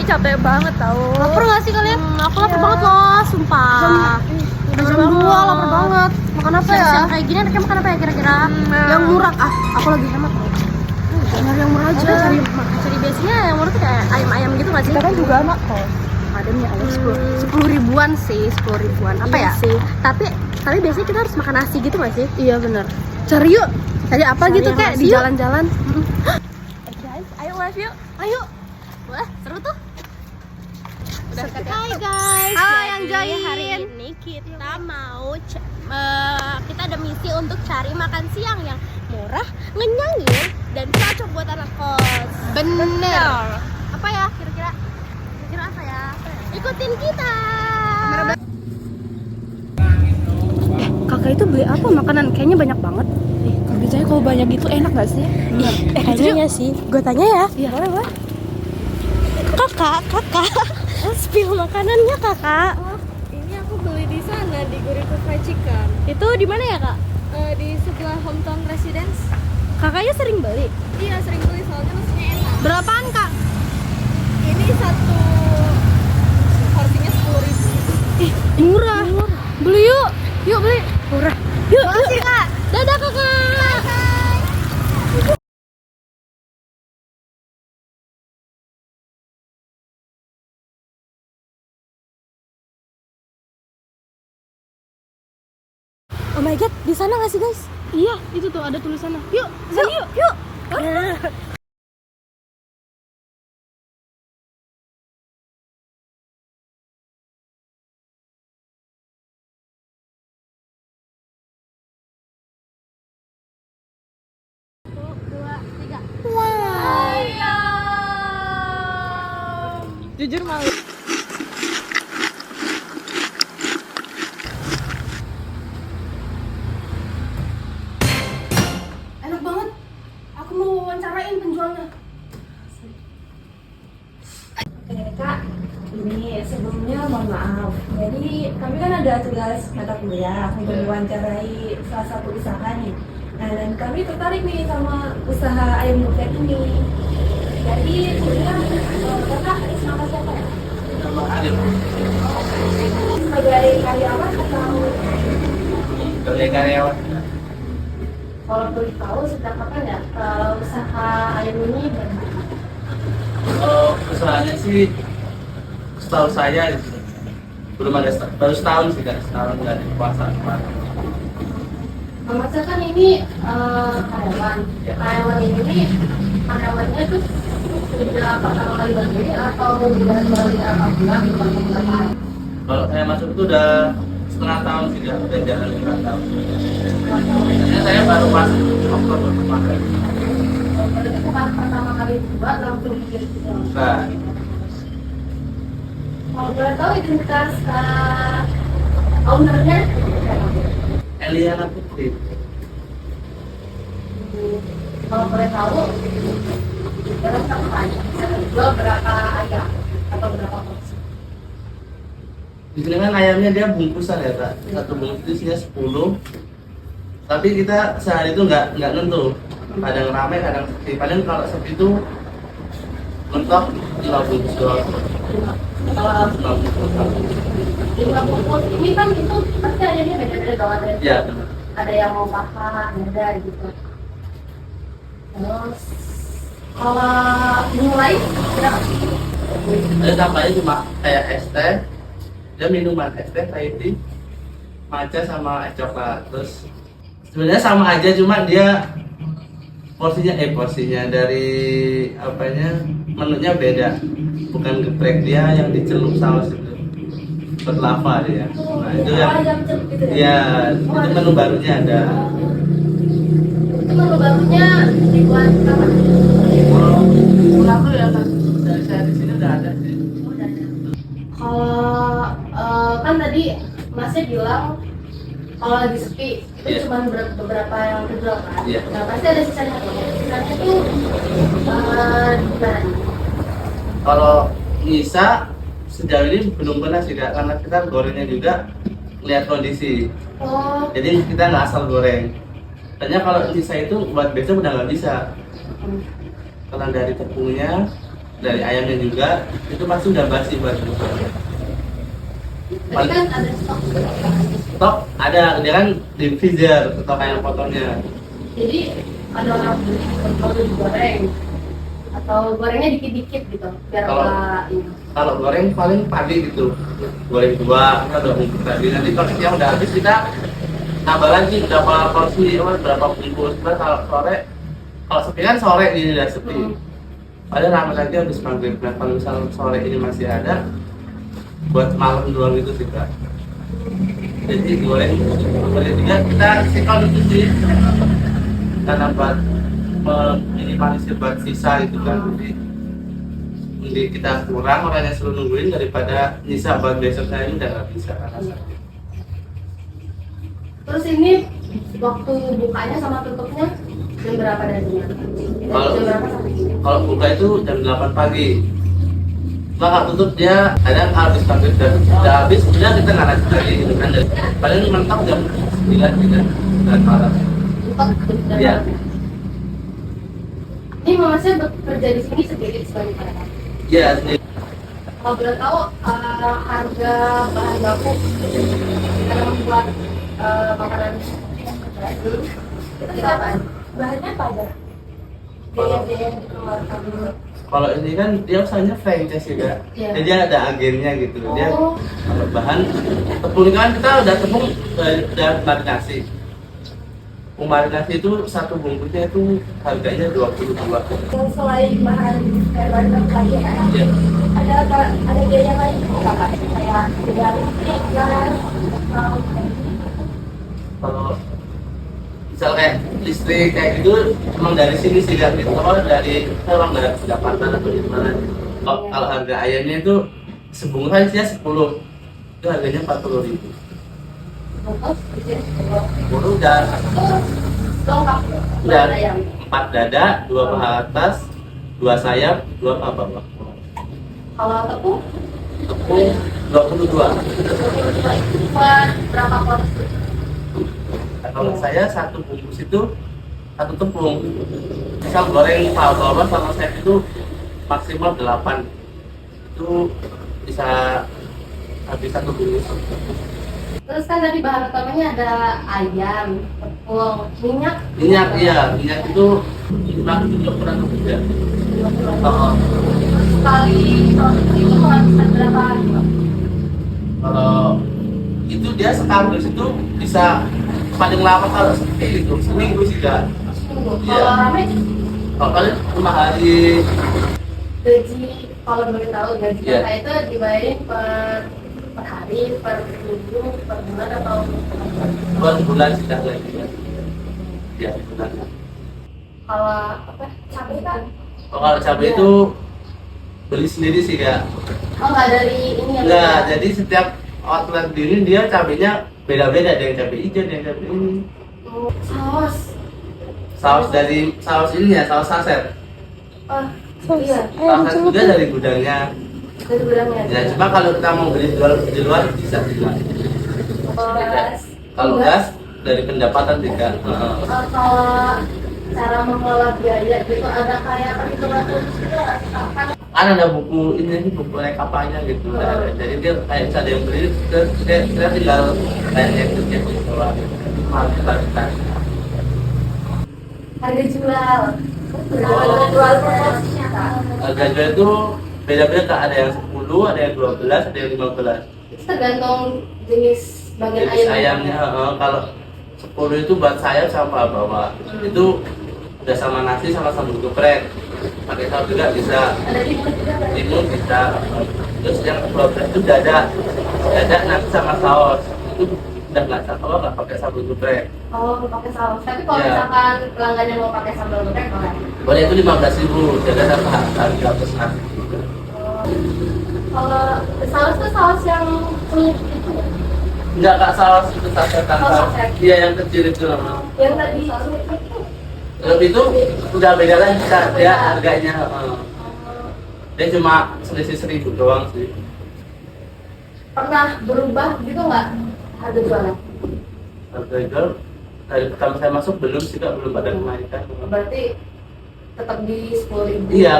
capek banget tau. Lapar gak sih kalian? Aku lapar banget loh, sumpah. Udah jam 2, lapar banget. Makan apa ya? Siang kayak gini enaknya makan apa ya kira-kira? Yang murah. Aku lagi hemat. Nyari yang murah aja. Cari biasanya yang murah tuh kayak ayam-ayam gitu gak sih? Kita kan juga anak kos. Ada nih ayam 10 ribuan sih, 10 ribuan. Apa Iya ya? sih. Tapi biasanya kita harus makan nasi gitu gak sih? Iya bener. Cari yuk. Cari apa Cari gitu yang kayak nasi di yuk. jalan-jalan. Guys, ayo live yuk. Ayo. Wah, seru tuh. Hai guys. Hai yang Jadi join. hari ini kita mau kita ada misi untuk cari makan siang yang murah, ngenyangin, dan cocok buat anak kos. Bener. Apa ya kira-kira? Kira-kira apa ya? Ikutin kita. Kakak itu beli apa makanan? Kayaknya banyak banget. Biasanya kalau banyak gitu enak gak sih? Kayaknya sih. Gue tanya ya. Iya, boleh. Kakak. Spill makanannya kakak. Ini aku beli di sana di Guriku Fried Chicken. Itu di mana ya kak? Di sebelah Hometown Residence. Kakaknya sering beli. Iya, sering beli soalnya nasinya enak. Berapaan kak? Ini satu porsinya 10.000. Murah. Beli yuk. Yuk beli. Murah. Yuk. Makasih, Kak. Dadah kakak. Oh my god, di sana nggak sih guys? Iya, itu tuh ada tulisannya. Yuk, sana yuk. Jujur malu. Enak banget. Aku mau wawancarain penjualnya. Oke kak, ini sebelumnya mohon maaf. Jadi kami kan ada tugas mata kuliah untuk mewawancarai salah satu usaha nih. Nah, dan kami tertarik nih sama usaha ayam geprek ini. Jadi sebenarnya kakak nama siapa ya? Nama Adil. Sebagai karyawan atau Sebagai karyawan. kalau boleh tahu sejak kapan ya usaha ayam ini berdiri? Kalau usahanya sih setahu saya belum ada baru setahun sih kan, setahun dari puasa kemarin. Mas kan ini karyawan. Ya. Karyawan ini karyawannya tuh sudah pertama kali berdiri atau sudah berapa bulan? Kalau saya masuk itu udah setengah tahun sih, udah jalan 5 tahun. Biasanya saya baru masuk Oktober kemarin. Berarti bukan pertama kali buat langsung bikin. Nah, Kalau boleh tahu identitas ownernya? Eliana Putri. Kalau boleh tahu, dalam satu hari bisa jual berapa ayam atau berapa porsi? Di sini kan ayamnya dia bungkusan ya kak, satu bungkus itu isinya 10. Tapi kita sehari itu nggak nentu, kadang ramai kadang sepi. Paling kalau sepi itu mentok 5 bungkus doang. Kalau 5 bungkus. 5 bungkus ini kan itu pasti ayamnya beda-beda dong, Ya, ada yang mau paha, ada gitu. Terus kalau mulai berapa? ada tambahnya cuma kayak es teh, dia minuman es teh, Thai tea, matcha sama es coklat. Terus sebenarnya sama aja, cuma dia porsinya dari apanya menunya beda, bukan geprek dia yang dicelup saus itu berlava dia. Nah itu yang Ayam celup gitu ya? ya itu menu barunya ada. Itu menu barunya dibuat kapan? Kalau pulang tuh ya kan dari saya di sini udah ada sih. Kalau kan tadi Masnya bilang kalau lagi sepi itu Iya. cuma beberapa yang terjual kan? Iya. Nah pasti ada sisanya tuh. Sisanya tuh gimana? Kalau Nisa sejauh ini belum pernah sih Kak, karena kita gorengnya juga lihat kondisi. Oh, Jadi kita nggak asal goreng. Ternyata kalau Nisa itu buat besok udah nggak bisa. Karena dari tepungnya, dari ayamnya juga itu pasti udah basi buat buka. Tadi kan ada stok. Stok ada, dia kan di freezer stok ayam potongnya. Jadi ada orang beli kalau digoreng atau gorengnya dikit-dikit gitu biar Kalau- nggak ini. Kalau goreng paling pagi gitu, goreng 2 kita udah bungkus tadi. Nanti kalau siang udah habis kita nambah lagi berapa porsi, berapa bungkus. Terus kalau sore, kalau sepi kan sore ini udah sepi. Padahal ramai lagi habis maghrib. Nah kalau misal sore ini masih ada, buat malam doang itu sih kak. Jadi goreng juga kita sikon itu sih, karena buat meminimalisir buat sisa gitu kan. Jadi kita kurang orangnya suruh nungguin daripada nyisa buat besok saya ini udah nggak bisa karena sakit. Terus ini waktu bukanya sama tutupnya jam berapa dari Kalau- jam berapa sampai sini? Kalau buka itu jam 8 pagi. Maka tutup dia kadang habis maghrib udah habis, udah kita nggak lanjut lagi gitu kan. Paling mentok jam 9 gitu dan malam. Empat jam Iya. berapa? Ini mama saya bekerja di sini sendiri sebagai karyawan. Iya, sendiri. Kalau boleh tahu harga bahan baku dalam membuat makanan itu berapa? Bahannya apa aja? Biaya-biaya yang dikeluarkan. Kalau ini kan dia usahanya franchise juga, Iya. jadi ada agennya gitu. Dia Oh. kalau bahan tepung kan kita udah tepung udah marinasi. Marinasi itu satu bungkusnya itu harganya 22. Dan selain bahan bahan baku lagi kan, Iya. ada biaya lain nggak Kak? Kayak biaya listrik, gas, Kalau misal kayak listrik kayak gitu emang dari sini sih lihat gitu, kalau dari orang dari Jakarta atau di mana. Kalau harga ayamnya itu sebungkus aja 10, itu harganya 40.000. Bungkus di sini 10 udah lengkap. udah Ayam. 4 dada, 2 paha atas, 2 sayap, 2 paha bawah. Kalau tepung Tepung 22. buat berapa porsi? Nah, kalau saya satu bungkus itu satu tepung. Misal goreng paha bawah sama sayap itu maksimal 8. Itu bisa habis satu bungkus. Terus kan tadi bahan utamanya ada ayam, tepung, minyak. Minyak, iya, minyak itu kurang juga kurang lebih ya. Oh, Sekali produksi itu menghabiskan berapa hari, Pak? kalau itu dia sekardus itu bisa paling lama kalau seperti itu seminggu sih kak. Seminggu. Iya. Kalau rame Kalau kalian 5 hari, gaji, kalau boleh tahu gaji Iya. kakak itu dibayarin per hari, per minggu, per bulan atau bulan bulan sudah lagi ya. Ya bulan. kalau apa cabai kan? Oh, kalau cabai itu beli sendiri sih kak. Oh nggak dari ini ya? Enggak, jadi setiap outlet ini dia cabainya beda-beda, ada yang cabai hijau, ada yang cabai ini. Oh, saus. Saus dari saus ini ya, saus saset. Oh iya Saus saset juga dari gudangnya. dari gudangnya. Ya, cuma kalau kita mau beli di luar bisa juga. Gas. Kalau gas dari pendapatan tidak. Heeh. Kalau cara mengelola biaya gitu ada kayak perhitungan khusus gitu kan? Kan ada buku ini buku rekapanya gitu. Nah, jadi dia kayak bisa ada yang beli, terus dia tinggal kayaknya itu dia keluar. Mantap. Harga jual. Harga jual proporsinya Kak. Harga jual itu beda-beda kak, ada yang 10, ada yang 12, ada yang 15. Itu tergantung jenis bagian Jenis ayam. ayamnya, kalau 10 itu buat sayap sama bawah. Itu udah sama nasi sama sambal geprek. Pakai saus juga bisa, Ada di mulut juga kan? timun bisa. Terus yang 12 itu dada nasi sama saus. Itu udah nggak kalau nggak pakai sambal geprek. Oh, pakai saus. Tapi kalau Iya. misalkan pelanggan yang mau pakai sambal geprek boleh. Boleh itu 15.000, dada sama harga plus nasi. Kalau saus tuh saus yang kunyit itu ya? Enggak kak, saus itu saset Oh, tanpa. saset. Iya yang kecil itu namanya. Yang tadi saus kunyit itu. Lebih itu udah beda lagi kak, dia harganya. Dia cuma selisih 1.000 doang sih. Pernah berubah gitu nggak harga jualnya? Harga jual dari pertama saya masuk belum sih kak, belum ada kenaikan. Berarti tetap di 10.000. Iya.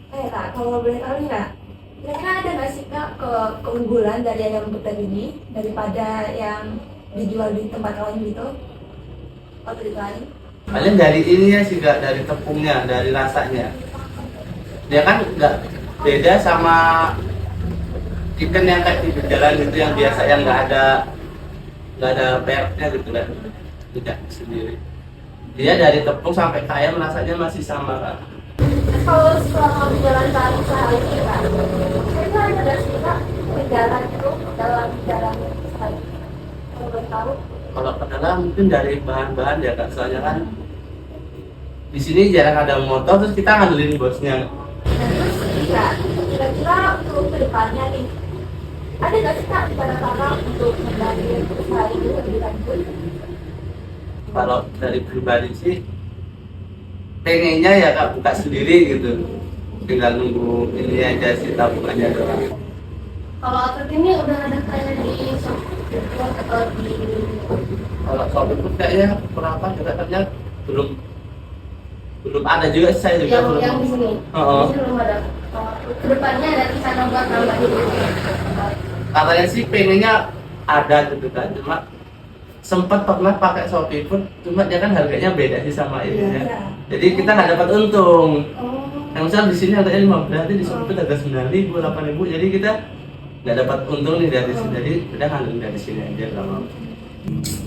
Kak, Kak, kalau boleh tahu nggak, kira-kira ada nggak sih Kak keunggulan dari ayam geprek ini daripada yang dijual di tempat lain gitu? Outlet lain? Paling dari ininya sih nggak, dari tepungnya, dari rasanya. Dia kan nggak beda sama chicken yang kayak di jalan gitu, yang biasa yang nggak ada pereknya gitu kan, tidak sendiri. Dia dari tepung sampai ke ayam rasanya masih sama kan. Kalau selama menjalankan usaha ini Kak, kira-kira ada nggak sih Kak kendala itu dalam jalan usaha ini? Kalau boleh tahu? Kalau kendala mungkin dari bahan-bahan ya Kak, soalnya kan di sini jarang ada motor, terus kita ngandelin bosnya. Terus kira-kira untuk kedepannya nih, ada nggak sih Kak rencana Kakak untuk mengembangkan usaha ini lebih lanjut? Kalau dari pribadi sih pengennya ya Kak buka sendiri gitu, tinggal nunggu ini aja sih, tabungannya doang. Kalau outlet ini udah ada kayak di Shopee atau di Kalau soal itu kayaknya berapa juga ternyata belum ada juga sih, saya juga belum. yang di sini. Oh. Di sini belum ada. Kedepannya ada rencana buat nambah di sini. Katanya sih pengennya ada gitu kan, cuma sempat pernah pakai Shopee Food, cuma dia kan harganya beda sih sama ininya. Iya. Jadi kita nggak dapat untung. Oh. Yang misal di sini harganya 15, nanti di Shopee Food harga 9.000, 8.000, jadi kita nggak dapat untung nih dari sini. Jadi kita ngambil dari sini aja kalau.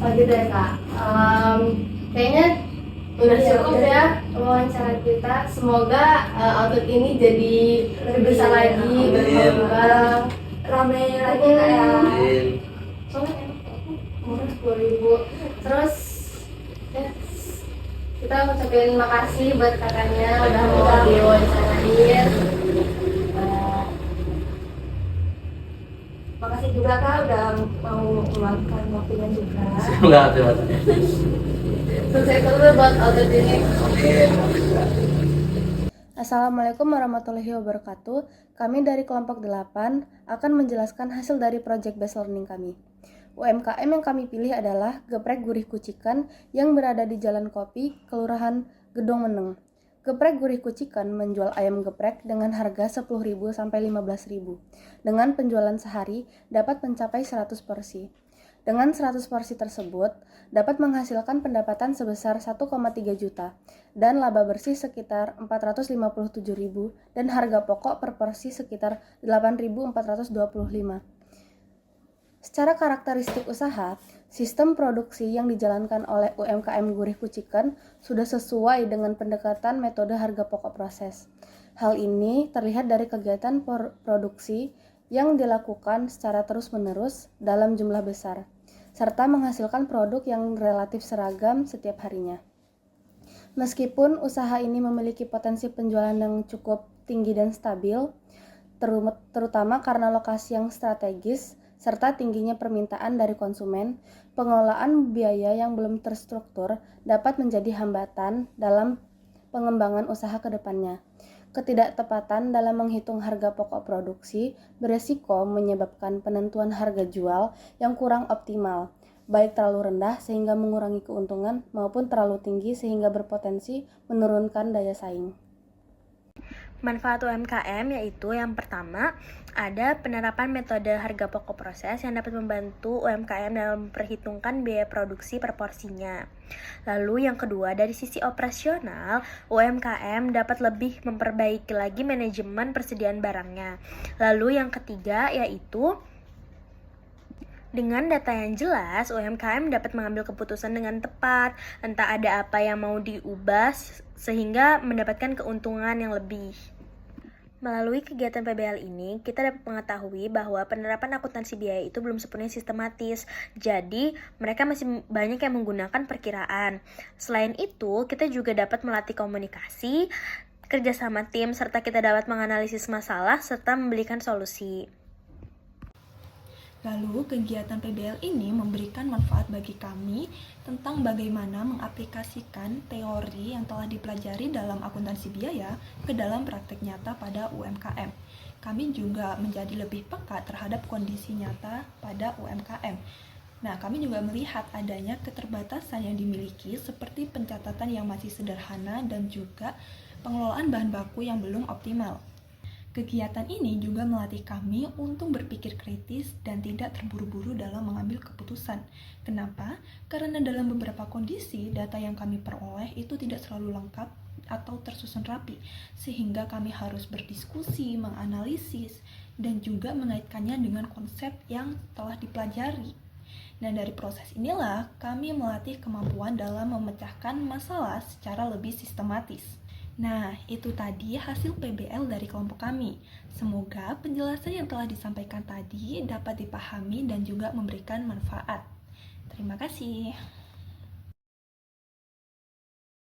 Oh gitu ya Kak. Kayaknya udah cukup ya wawancara kita. Semoga outlet ini jadi lebih besar lagi, Amin. berkembang. Rame lagi Kak ya. Amin. Soalnya murah 10.000. Terus ya, kita ucapin makasih buat kakaknya udah mau diwawancarain. Makasih juga Kak udah mau meluangkan waktunya juga. Enggak, terima kasih. Sukses terus buat outlet ini. Assalamualaikum warahmatullahi wabarakatuh. Kami dari kelompok 8 akan menjelaskan hasil dari project based learning kami. UMKM yang kami pilih adalah Geprek Gurih Kucikan yang berada di Jalan Kopi, Kelurahan Gedong Meneng. Geprek Gurih Kucikan menjual ayam geprek dengan harga 10.000 sampai 15.000. Dengan penjualan sehari dapat mencapai 100 porsi. Dengan 100 porsi tersebut, dapat menghasilkan pendapatan sebesar 1,3 juta dan laba bersih sekitar 457.000 dan harga pokok per porsi sekitar 8.425. Secara karakteristik usaha, sistem produksi yang dijalankan oleh UMKM Gurih Kucikan sudah sesuai dengan pendekatan metode harga pokok proses. Hal ini terlihat dari kegiatan produksi yang dilakukan secara terus-menerus dalam jumlah besar, serta menghasilkan produk yang relatif seragam setiap harinya. Meskipun usaha ini memiliki potensi penjualan yang cukup tinggi dan stabil, terutama karena lokasi yang strategis, serta tingginya permintaan dari konsumen, pengelolaan biaya yang belum terstruktur dapat menjadi hambatan dalam pengembangan usaha ke depannya. Ketidaktepatan dalam menghitung harga pokok produksi beresiko menyebabkan penentuan harga jual yang kurang optimal, baik terlalu rendah sehingga mengurangi keuntungan maupun terlalu tinggi sehingga berpotensi menurunkan daya saing. Manfaat UMKM yaitu yang pertama, ada penerapan metode harga pokok proses yang dapat membantu UMKM dalam memperhitungkan biaya produksi per porsinya. Lalu yang kedua, dari sisi operasional, UMKM dapat lebih memperbaiki lagi manajemen persediaan barangnya. Lalu yang ketiga yaitu dengan data yang jelas, UMKM dapat mengambil keputusan dengan tepat, entah ada apa yang mau diubah sehingga mendapatkan keuntungan yang lebih. Melalui kegiatan PBL ini, kita dapat mengetahui bahwa penerapan akuntansi biaya itu belum sepenuhnya sistematis. Jadi, mereka masih banyak yang menggunakan perkiraan. Selain itu, kita juga dapat melatih komunikasi, kerjasama tim, serta kita dapat menganalisis masalah serta memberikan solusi. Lalu, kegiatan PBL ini memberikan manfaat bagi kami tentang bagaimana mengaplikasikan teori yang telah dipelajari dalam akuntansi biaya ke dalam praktek nyata pada UMKM. Kami juga menjadi lebih peka terhadap kondisi nyata pada UMKM. Nah, kami juga melihat adanya keterbatasan yang dimiliki seperti pencatatan yang masih sederhana dan juga pengelolaan bahan baku yang belum optimal. Kegiatan ini juga melatih kami untuk berpikir kritis dan tidak terburu-buru dalam mengambil keputusan. Kenapa? Karena dalam beberapa kondisi, data yang kami peroleh itu tidak selalu lengkap atau tersusun rapi, sehingga kami harus berdiskusi, menganalisis, dan juga mengaitkannya dengan konsep yang telah dipelajari. Nah, dari proses inilah kami melatih kemampuan dalam memecahkan masalah secara lebih sistematis. Nah, itu tadi hasil PBL dari kelompok kami. Semoga penjelasan yang telah disampaikan tadi dapat dipahami dan juga memberikan manfaat. Terima kasih.